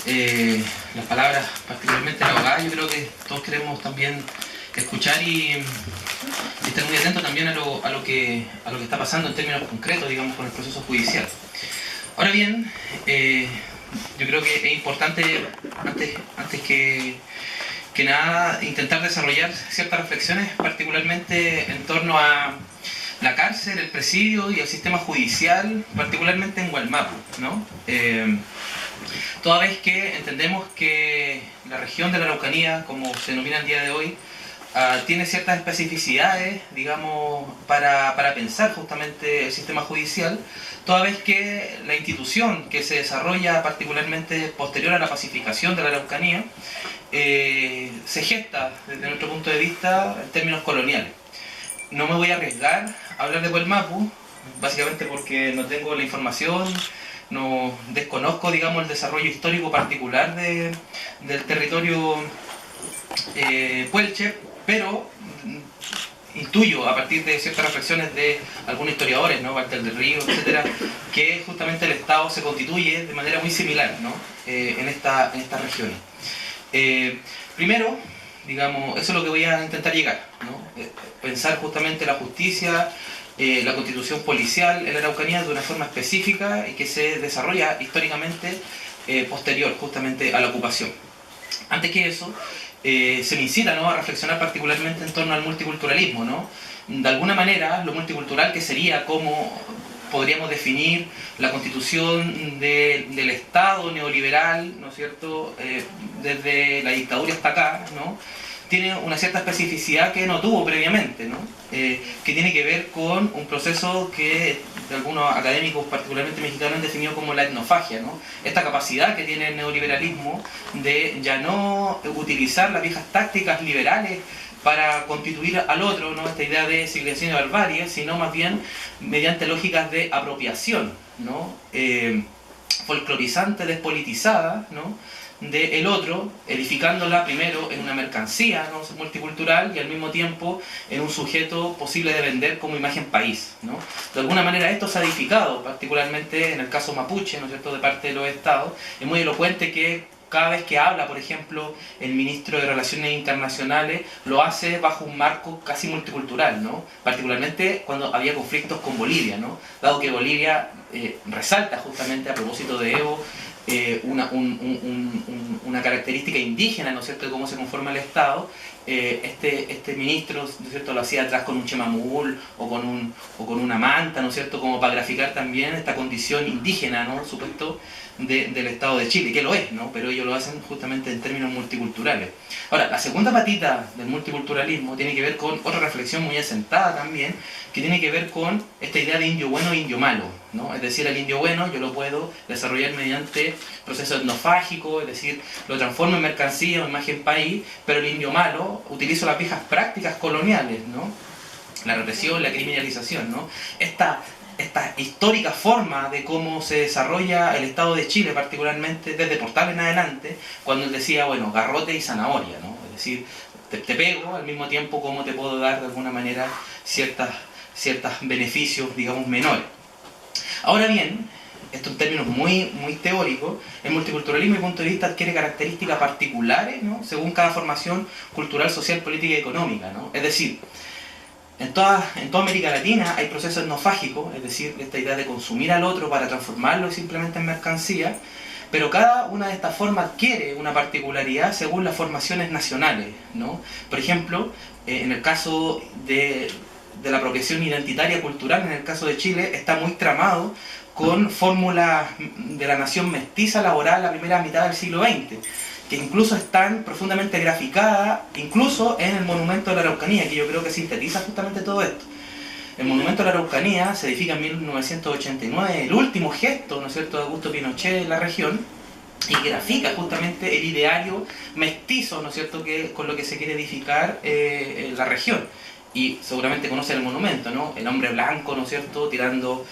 las palabras, particularmente la abogada, yo creo que todos queremos también escuchar y estar muy atentos también a lo que está pasando en términos concretos, digamos, con el proceso judicial. Ahora bien, yo creo que es importante, antes que nada, intentar desarrollar ciertas reflexiones, particularmente en torno a la cárcel, el presidio y el sistema judicial, particularmente en Wallmapu, ¿no? Toda vez que entendemos que la región de la Araucanía, como se denomina el día de hoy, tiene ciertas especificidades, digamos, para pensar justamente el sistema judicial, toda vez que la institución que se desarrolla particularmente posterior a la pacificación de la Araucanía se gesta, desde nuestro punto de vista, en términos coloniales. No me voy a arriesgar a hablar de Wallmapu, básicamente porque no tengo la información, no desconozco, digamos, el desarrollo histórico particular del territorio puelche, pero intuyo a partir de ciertas reflexiones de algunos historiadores, ¿no? Walter del Río, etcétera, que justamente el Estado se constituye de manera muy similar, ¿no? en estas regiones. Primero, digamos, eso es lo que voy a intentar llegar, ¿no? Pensar justamente la justicia, la constitución policial en la Araucanía de una forma específica y que se desarrolla históricamente posterior justamente a la ocupación. Antes que eso, se me incita, ¿no?, a reflexionar particularmente en torno al multiculturalismo, ¿no? De alguna manera, lo multicultural que sería como podríamos definir la constitución del Estado neoliberal, ¿no es cierto?, desde la dictadura hasta acá, ¿no?, tiene una cierta especificidad que no tuvo previamente, ¿no? Que tiene que ver con un proceso que algunos académicos, particularmente mexicanos, han definido como la etnofagia, ¿no? Esta capacidad que tiene el neoliberalismo de ya no utilizar las viejas tácticas liberales para constituir al otro, ¿no?, esta idea de civilización y barbarie, sino más bien mediante lógicas de apropiación, ¿no? Folclorizante, despolitizada, ¿no?, del otro, edificándola primero en una mercancía, ¿no?, multicultural, y al mismo tiempo en un sujeto posible de vender como imagen país, ¿no? De alguna manera esto se ha edificado, particularmente en el caso mapuche, ¿no es cierto?, de parte de los estados. Es muy elocuente que cada vez que habla, por ejemplo, el ministro de Relaciones Internacionales, lo hace bajo un marco casi multicultural, ¿no? Particularmente cuando había conflictos con Bolivia, ¿no? Dado que Bolivia resalta justamente a propósito de Evo una característica indígena, ¿no es cierto?, de cómo se conforma el Estado. Este ministro, ¿no es cierto?, lo hacía atrás con un chemamul o con una manta, ¿no es cierto?, como para graficar también esta condición indígena, ¿no?, supuesto, del Estado de Chile, que lo es, ¿no?, pero ellos lo hacen justamente en términos multiculturales. Ahora, la segunda patita del multiculturalismo tiene que ver con otra reflexión muy asentada también, que tiene que ver con esta idea de indio bueno e indio malo, ¿no? Es decir, el indio bueno yo lo puedo desarrollar mediante procesos etnofágicos, es decir, lo transformo en mercancía o imagen país, pero el indio malo utilizo las viejas prácticas coloniales, ¿no?, la represión, la criminalización, ¿no? Esta histórica forma de cómo se desarrolla el Estado de Chile, particularmente desde Portal en adelante, cuando él decía, bueno, garrote y zanahoria, ¿no? Es decir, te pego, al mismo tiempo como te puedo dar de alguna manera ciertos beneficios, digamos, menores. Ahora bien, esto en términos muy teóricos, el multiculturalismo, desde mi punto de vista, adquiere características particulares, ¿no?, según cada formación cultural, social, política y económica, ¿no? Es decir, en toda América Latina hay procesos etnofágicos, es decir, esta idea de consumir al otro para transformarlo simplemente en mercancía, pero cada una de estas formas adquiere una particularidad según las formaciones nacionales, ¿no? Por ejemplo, en el caso de la apropiación identitaria cultural, en el caso de Chile, está muy tramado con fórmulas de la nación mestiza laboral la primera mitad del siglo XX, que incluso están profundamente graficadas, incluso en el monumento de la Araucanía, que yo creo que sintetiza justamente todo esto. El monumento de la Araucanía se edifica en 1989, el último gesto, ¿no es cierto?, de Augusto Pinochet en la región, y grafica justamente el ideario mestizo, ¿no es cierto?, con lo que se quiere edificar la región. Y seguramente conocen el monumento, ¿no?, el hombre blanco, ¿no es cierto?, tirando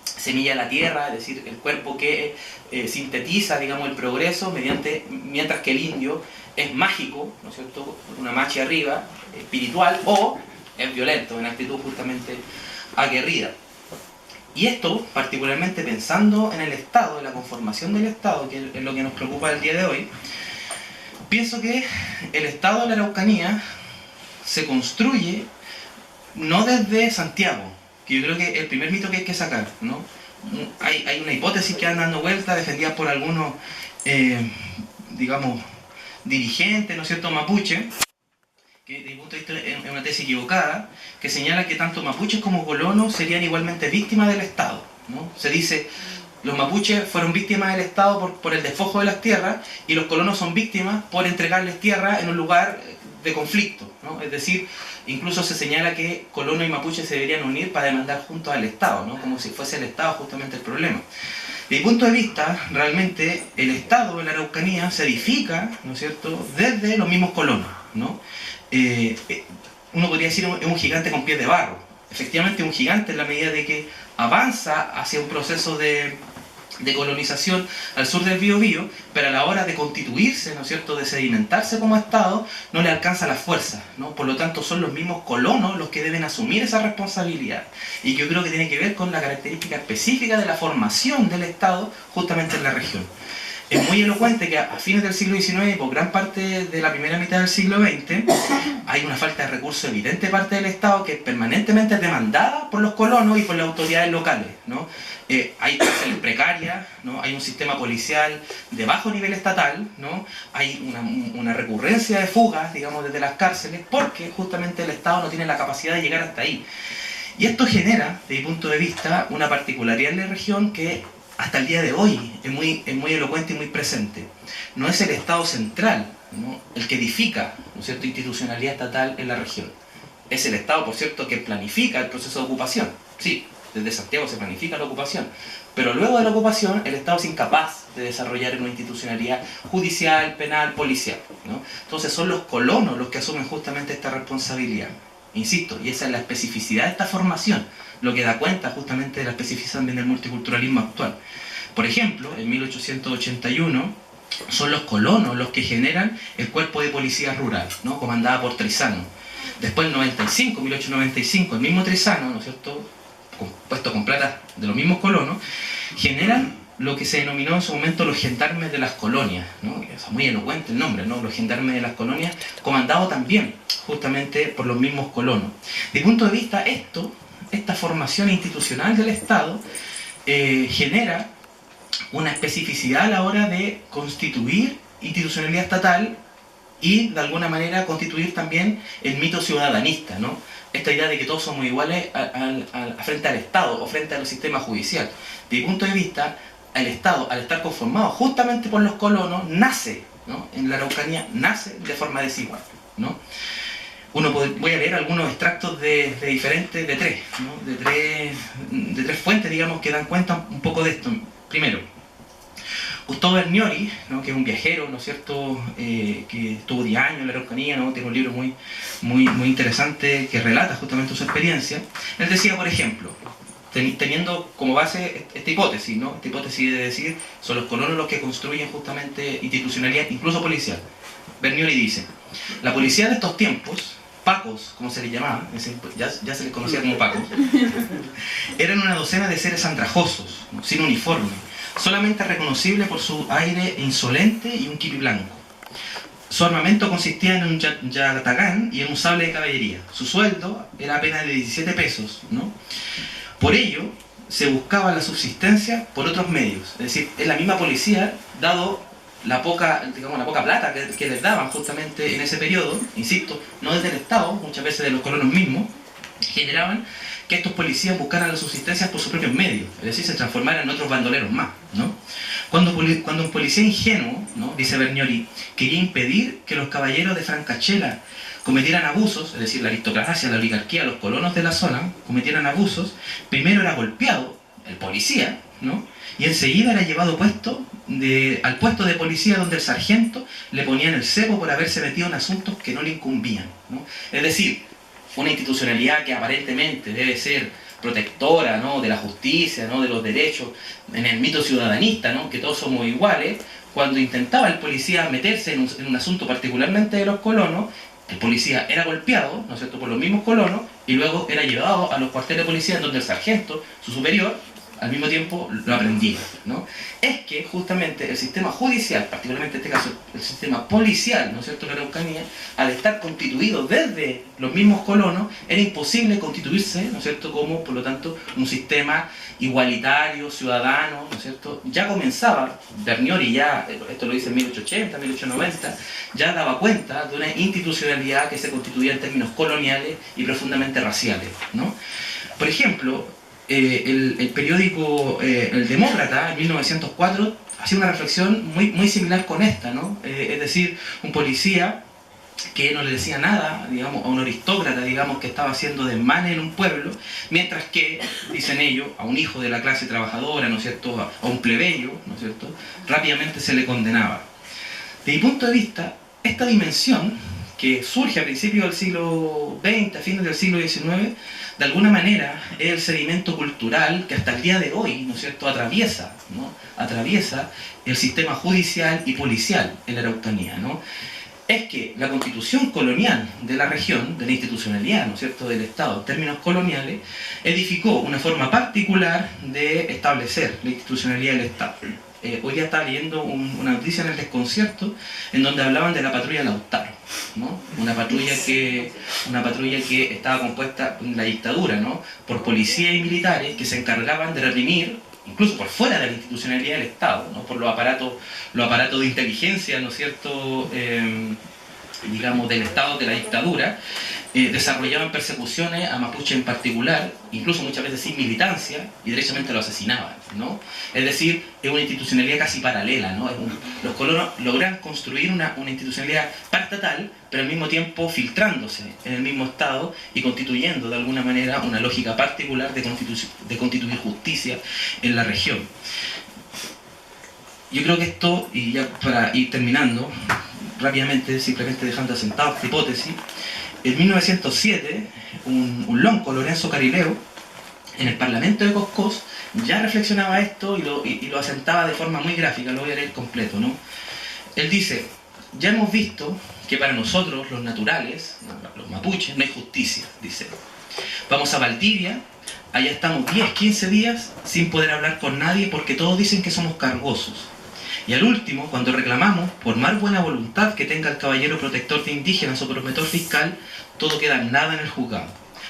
semilla a la tierra, es decir, el cuerpo que sintetiza, digamos, el progreso, mientras que el indio es mágico, ¿no es cierto?, una machi arriba, espiritual, o es violento, en actitud justamente aguerrida. Y esto, particularmente pensando en el Estado, en la conformación del Estado, que es lo que nos preocupa el día de hoy, pienso que el Estado de la Araucanía se construye no desde Santiago, que yo creo que es el primer mito que hay que sacar, ¿no? Hay una hipótesis que anda dando vuelta, defendida por algunos, digamos, dirigentes, ¿no es cierto?, mapuche, que desde mi punto de vista es una tesis equivocada, que señala que tanto mapuches como colonos serían igualmente víctimas del Estado, ¿no? Se dice, los mapuches fueron víctimas del Estado por el despojo de las tierras, y los colonos son víctimas por entregarles tierra en un lugar de conflicto, ¿no? Es decir, incluso se señala que colonos y mapuches se deberían unir para demandar juntos al Estado, ¿no? Como si fuese el Estado justamente el problema. Desde mi punto de vista, realmente el Estado de la Araucanía se edifica, ¿no es cierto?, desde los mismos colonos, ¿no? Uno podría decir es un gigante con pies de barro. Efectivamente es un gigante en la medida de que avanza hacia un proceso de colonización al sur del Biobío, pero a la hora de constituirse, ¿no es cierto?, de sedimentarse como Estado, no le alcanza la fuerza, ¿no? Por lo tanto son los mismos colonos los que deben asumir esa responsabilidad. Y yo creo que tiene que ver con la característica específica de la formación del Estado justamente en la región. Es muy elocuente que a fines del siglo XIX y por gran parte de la primera mitad del siglo XX hay una falta de recursos evidente de parte del Estado que permanentemente es demandada por los colonos y por las autoridades locales, ¿no? Hay cárceles precarias, ¿no? Hay un sistema policial de bajo nivel estatal, ¿no? Hay una recurrencia de fugas, digamos, desde las cárceles, porque justamente el Estado no tiene la capacidad de llegar hasta ahí. Y esto genera, desde mi punto de vista, una particularidad en la región que hasta el día de hoy es muy elocuente y muy presente. No es el Estado central, ¿no?, el que edifica, ¿no es cierto?, institucionalidad estatal en la región. Es el Estado, por cierto, que planifica el proceso de ocupación. Sí, desde Santiago se planifica la ocupación, pero luego de la ocupación el Estado es incapaz de desarrollar una institucionalidad judicial, penal, policial, ¿no? Entonces son los colonos los que asumen justamente esta responsabilidad. Insisto, y esa es la especificidad de esta formación, lo que da cuenta justamente de la especificidad también del multiculturalismo actual. Por ejemplo, en 1881 son los colonos los que generan el cuerpo de policía rural, ¿no?, comandada por Trizano. Después, en 1895, el mismo Trizano, ¿no es cierto?, compuesto con plata de los mismos colonos, generan lo que se denominó en su momento los gendarmes de las colonias, ¿no? Es muy elocuente el nombre, ¿no?, los gendarmes de las colonias, comandado también justamente por los mismos colonos. Desde mi punto de vista, esta formación institucional del Estado genera una especificidad a la hora de constituir institucionalidad estatal y de alguna manera constituir también el mito ciudadanista, ¿no? Esta idea de que todos somos iguales frente al Estado o frente al sistema judicial. Desde mi punto de vista, el Estado, al estar conformado justamente por los colonos, nace, ¿no?, en la Araucanía, nace de forma desigual, ¿no? Voy a leer algunos extractos de tres, ¿no?, de tres fuentes, digamos, que dan cuenta un poco de esto. Primero, Gustavo Bernioli, ¿no?, que es un viajero, ¿no es cierto?, que estuvo 10 años en la Araucanía, ¿no?, tiene un libro muy interesante que relata justamente su experiencia. Él decía, por ejemplo, teniendo como base esta hipótesis, ¿no?, esta hipótesis de decir, son los colonos los que construyen justamente institucionalidad, incluso policial. Bernioli dice, la policía de estos tiempos, pacos, como se les llamaba, ya se les conocía como pacos, eran una docena de seres andrajosos, ¿no?, sin uniforme, solamente reconocible por su aire insolente y un kipi blanco. Su armamento consistía en un yatagán y en un sable de caballería. Su sueldo era apenas de 17 pesos, ¿no? Por ello, se buscaba la subsistencia por otros medios. Es decir, es la misma policía, dado la poca plata que les daban justamente en ese periodo, insisto, no desde el Estado, muchas veces de los colonos mismos, generaban que estos policías buscaran la subsistencia por sus propios medios, es decir, se transformaran en otros bandoleros más, ¿no? Cuando un policía ingenuo, ¿no?, dice Bernioli, quería impedir que los caballeros de Francachela cometieran abusos, es decir, la aristocracia, la oligarquía, los colonos de la zona cometieran abusos, primero era golpeado el policía, ¿no?, y enseguida era llevado al puesto de policía donde el sargento le ponía en el cepo por haberse metido en asuntos que no le incumbían, ¿no? Es decir, una institucionalidad que aparentemente debe ser protectora, ¿no?, de la justicia, ¿no?, de los derechos, en el mito ciudadanista, ¿no?, que todos somos iguales, cuando intentaba el policía meterse en un asunto particularmente de los colonos, el policía era golpeado, ¿no es cierto?, por los mismos colonos, y luego era llevado a los cuarteles de policía, donde el sargento, su superior, al mismo tiempo lo aprendía, ¿no? Es que justamente el sistema judicial, particularmente en este caso el sistema policial, ¿no es cierto?, de la Araucanía, al estar constituido desde los mismos colonos, era imposible constituirse, ¿no es cierto?, como, por lo tanto, un sistema igualitario, ciudadano, ¿no es cierto? Ya comenzaba, Berniori ya, esto lo dice en 1880, 1890, ya daba cuenta de una institucionalidad que se constituía en términos coloniales y profundamente raciales, ¿no? Por ejemplo, el periódico El Demócrata, en 1904, hacía una reflexión muy similar con esta, ¿no? Es decir, un policía que no le decía nada, digamos, a un aristócrata, digamos, que estaba haciendo desmanes en un pueblo, mientras que, dicen ellos, a un hijo de la clase trabajadora, ¿no es cierto?, a un plebeyo, ¿no es cierto?, rápidamente se le condenaba. Desde mi punto de vista, esta dimensión, que surge a principios del siglo XX, a fines del siglo XIX, de alguna manera es el sedimento cultural que hasta el día de hoy, ¿no es cierto?, atraviesa, ¿no?, atraviesa el sistema judicial y policial en la Araucanía, ¿no? Es que la constitución colonial de la región, de la institucionalidad, ¿no es cierto?, del Estado en términos coloniales, edificó una forma particular de establecer la institucionalidad del Estado. Hoy ya estaba leyendo una noticia en El Desconcierto en donde hablaban de la patrulla Lautaro, ¿no? Una patrulla que estaba compuesta en la dictadura, ¿no?, por policías y militares que se encargaban de reprimir, incluso por fuera de la institucionalidad del Estado, ¿no?, por los aparatos de inteligencia, ¿no es cierto?, digamos, del Estado, de la dictadura, desarrollaban persecuciones a mapuche en particular, incluso muchas veces sin militancia, y derechamente lo asesinaban, ¿no? Es decir, es una institucionalidad casi paralela, ¿no? Los colonos logran construir una institucionalidad paraestatal, pero al mismo tiempo filtrándose en el mismo Estado y constituyendo de alguna manera una lógica particular de constituir justicia en la región. Yo creo que esto, y ya para ir terminando rápidamente, simplemente dejando asentada esta hipótesis, en 1907, un lonco, Lorenzo Carileo, en el Parlamento de Coscós, ya reflexionaba esto y lo asentaba de forma muy gráfica, lo voy a leer completo, ¿no? Él dice: ya hemos visto que para nosotros, los naturales, los mapuches, no hay justicia, dice. Vamos a Valdivia, allá estamos 10, 15 días sin poder hablar con nadie porque todos dicen que somos cargosos. Y al último, cuando reclamamos, por más buena voluntad que tenga el caballero protector de indígenas o promotor fiscal, todo queda en nada en el juzgado.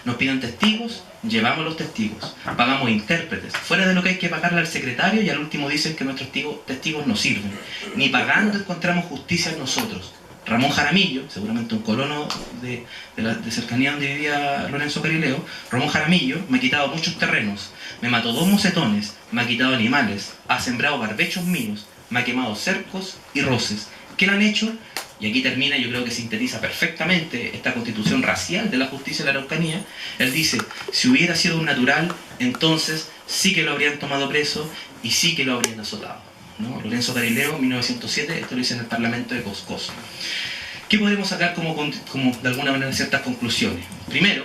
Nos piden testigos, llevamos los testigos, pagamos intérpretes, fuera de lo que hay que pagarle al secretario, y al último dicen que nuestros testigos no sirven. Ni pagando encontramos justicia en nosotros. Ramón Jaramillo, seguramente un colono de cercanía donde vivía Lorenzo Carileo, Ramón Jaramillo me ha quitado muchos terrenos, me mató 2 mocetones, me ha quitado animales, ha sembrado barbechos míos, me ha quemado cercos y roces. ¿Qué le han hecho? Y aquí termina, yo creo que sintetiza perfectamente esta constitución racial de la justicia de la Araucanía. Él dice: si hubiera sido un natural, entonces sí que lo habrían tomado preso y sí que lo habrían azotado, ¿no? Lorenzo Carileo, 1907, esto lo dice en el Parlamento de Coscós. ¿Qué podemos sacar como de alguna manera ciertas conclusiones? Primero,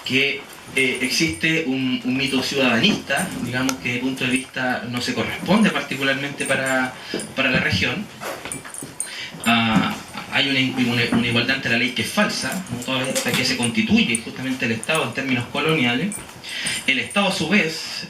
que existe un mito ciudadanista, digamos, que desde el punto de vista no se corresponde particularmente para la región. Hay una igualdad ante la ley que es falsa, ¿no?, toda vez que se constituye justamente el Estado en términos coloniales. El Estado, a su vez,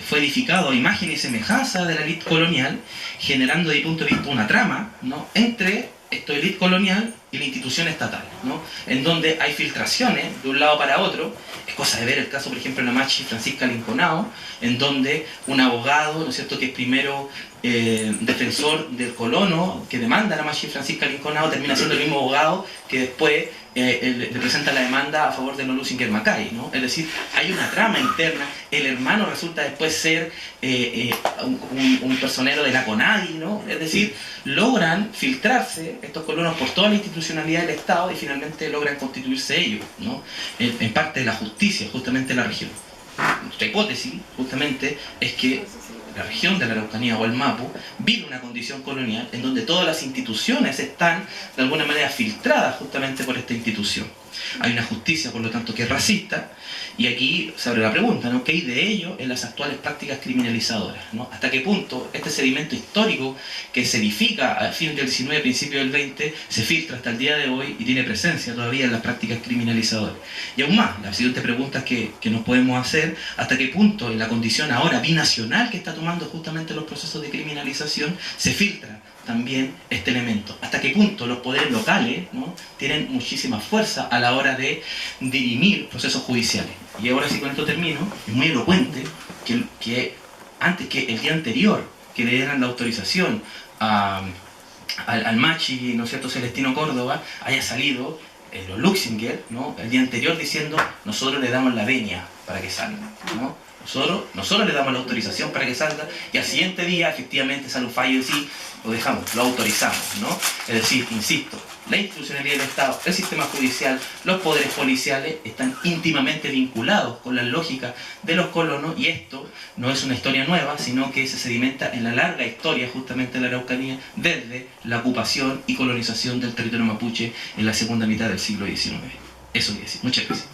fue edificado a imagen y semejanza de la élite colonial, generando desde el punto de vista una trama, ¿no?, entre esta élite colonial y la institución estatal, ¿no?, en donde hay filtraciones de un lado para otro. Es cosa de ver el caso, por ejemplo, de la Machi Francisca Linconao, en donde un abogado, ¿no es cierto?, que es primero defensor del colono, que demanda a la Machi Francisca Linconao, termina siendo el mismo abogado que después le presenta la demanda a favor de Nolu Singer Macay, ¿no? Es decir, hay una trama interna. El hermano resulta después ser un personero de la CONADI, ¿no? Es decir, logran filtrarse estos colonos por toda la institucionalidad del Estado y finalmente logran constituirse ellos, ¿no?, en parte de la justicia, justamente en la región. Nuestra hipótesis, justamente, es que la región de la Araucanía o el Mapu vive una condición colonial en donde todas las instituciones están de alguna manera filtradas justamente por esta institución. Hay una justicia, por lo tanto, que es racista, y aquí se abre la pregunta, ¿no? ¿Qué hay de ello en las actuales prácticas criminalizadoras, ¿no? ¿Hasta qué punto este sedimento histórico que se edifica a fin del 19, principio del 20, se filtra hasta el día de hoy y tiene presencia todavía en las prácticas criminalizadoras? Y aún más, la siguiente pregunta que nos podemos hacer, ¿hasta qué punto en la condición ahora binacional que está tomando justamente los procesos de criminalización se filtra también este elemento? ¿Hasta qué punto los poderes locales, ¿no?, tienen muchísima fuerza a la hora de dirimir procesos judiciales? Y ahora sí, con esto termino. Es muy elocuente que antes que el día anterior que le dieran la autorización al Machi, ¿no es cierto?, Celestino Córdoba, haya salido los Luxinger, ¿no?, el día anterior diciendo: nosotros le damos la venia para que salga, ¿no? Nosotros le damos la autorización para que salga, y al siguiente día efectivamente sale un fallo y sí, lo dejamos, lo autorizamos, ¿no? Es decir, insisto, la institucionalidad del Estado, el sistema judicial, los poderes policiales están íntimamente vinculados con la lógica de los colonos, y esto no es una historia nueva, sino que se sedimenta en la larga historia justamente de la Araucanía desde la ocupación y colonización del territorio mapuche en la segunda mitad del siglo XIX. Eso quiere decir. Muchas gracias.